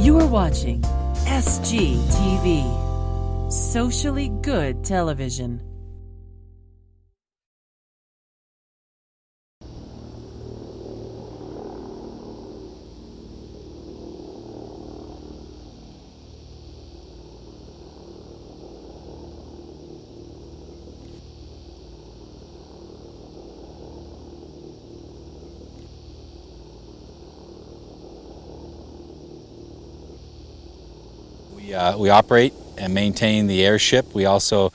You are watching SGTV, Socially Good Television. We operate and maintain the airship. We also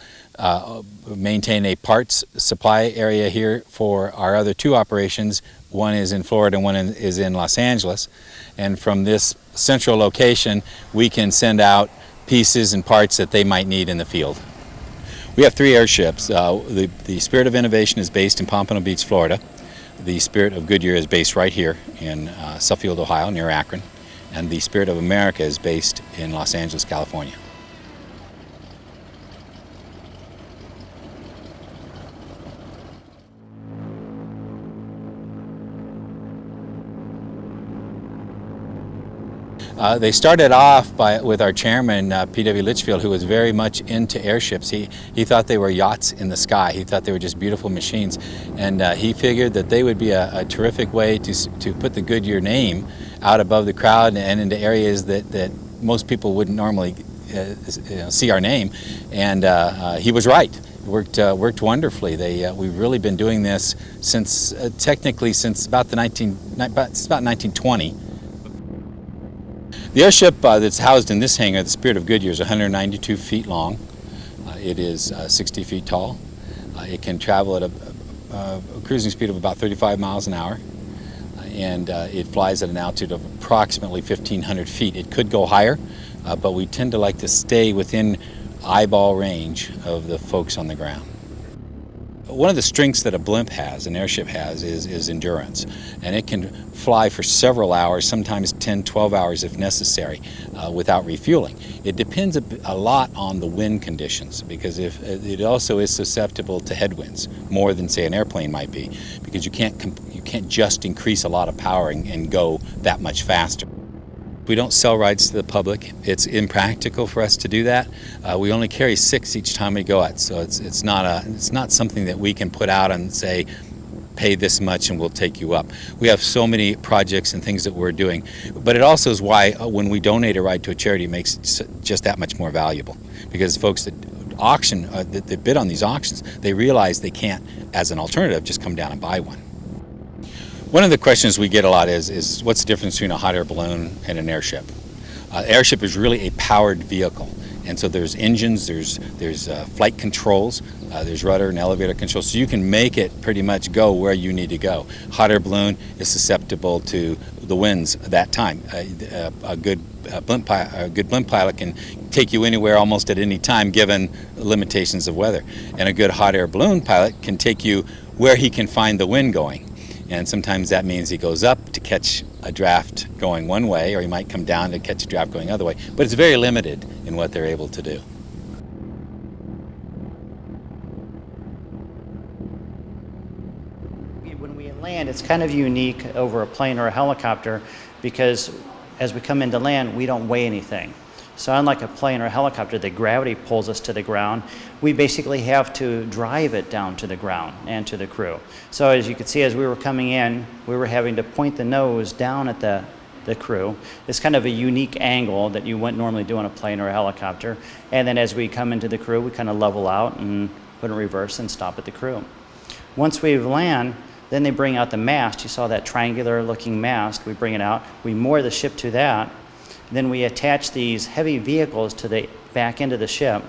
maintain a parts supply area here for our other two operations. One is in Florida and one is in Los Angeles. And from this central location, we can send out pieces and parts that they might need in the field. We have three airships. The Spirit of Innovation is based in Pompano Beach, Florida. The Spirit of Goodyear is based right here in Suffield, Ohio, near Akron. And the Spirit of America is based in Los Angeles, California. They started off with our chairman, P.W. Litchfield, who was very much into airships. He thought they were yachts in the sky. He thought they were just beautiful machines. And he figured that they would be a terrific way to put the Goodyear name out above the crowd and into areas that most people wouldn't normally see our name. And he was right. It worked wonderfully. We've really been doing this since about 1920. The airship that's housed in this hangar, the Spirit of Goodyear, is 192 feet long. It is 60 feet tall. It can travel at a cruising speed of about 35 miles an hour. And it flies at an altitude of approximately 1,500 feet. It could go higher, but we tend to like to stay within eyeball range of the folks on the ground. One of the strengths that a blimp has, an airship has, is endurance. And it can fly for several hours, sometimes 10, 12 hours if necessary, without refueling. It depends a lot on the wind conditions, because if it also is susceptible to headwinds, more than, say, an airplane might be, because you can't just increase a lot of power and go that much faster. We don't sell rides to the public. It's impractical for us to do that. We only carry 6 each time we go out, so it's not something that we can put out and say, pay this much and we'll take you up. We have so many projects and things that we're doing, but it also is why when we donate a ride to a charity, it makes it just that much more valuable, because folks that auction, that bid on these auctions, they realize they can't, as an alternative, just come down and buy one. One of the questions we get a lot is what's the difference between a hot air balloon and an airship? Airship is really a powered vehicle, and so there's engines, there's flight controls, there's rudder and elevator controls, so you can make it pretty much go where you need to go. Hot air balloon is susceptible to the winds at that time. A good blimp pilot can take you anywhere almost at any time given the limitations of weather, and a good hot air balloon pilot can take you where he can find the wind going. And sometimes that means he goes up to catch a draft going one way, or he might come down to catch a draft going the other way. But it's very limited in what they're able to do. When we land, it's kind of unique over a plane or a helicopter, because as we come into land, we don't weigh anything. So unlike a plane or a helicopter, the gravity pulls us to the ground. We basically have to drive it down to the ground and to the crew. So as you can see, as we were coming in, we were having to point the nose down at the crew. It's kind of a unique angle that you wouldn't normally do on a plane or a helicopter. And then as we come into the crew, we kind of level out and put in reverse and stop at the crew. Once we land, then they bring out the mast. You saw that triangular looking mast. We bring it out. We moor the ship to that. Then we attach these heavy vehicles to the back end of the ship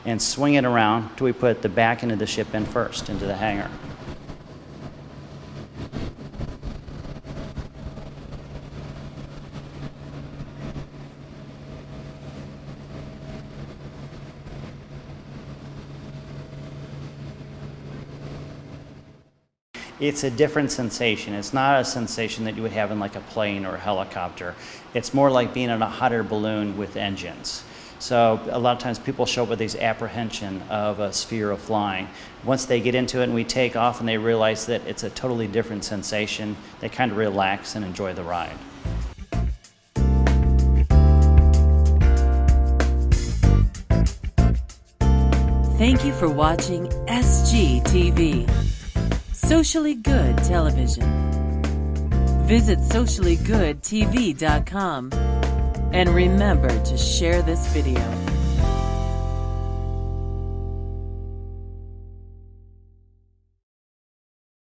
and swing it around till we put the back end of the ship in first into the hangar. It's a different sensation. It's not a sensation that you would have in like a plane or a helicopter. It's more like being in a hot air balloon with engines. So a lot of times people show up with this apprehension of a sphere of flying. Once they get into it and we take off and they realize that it's a totally different sensation, they kind of relax and enjoy the ride. Thank you for watching SGTV, Socially Good Television. Visit sociallygoodtv.com and remember to share this video.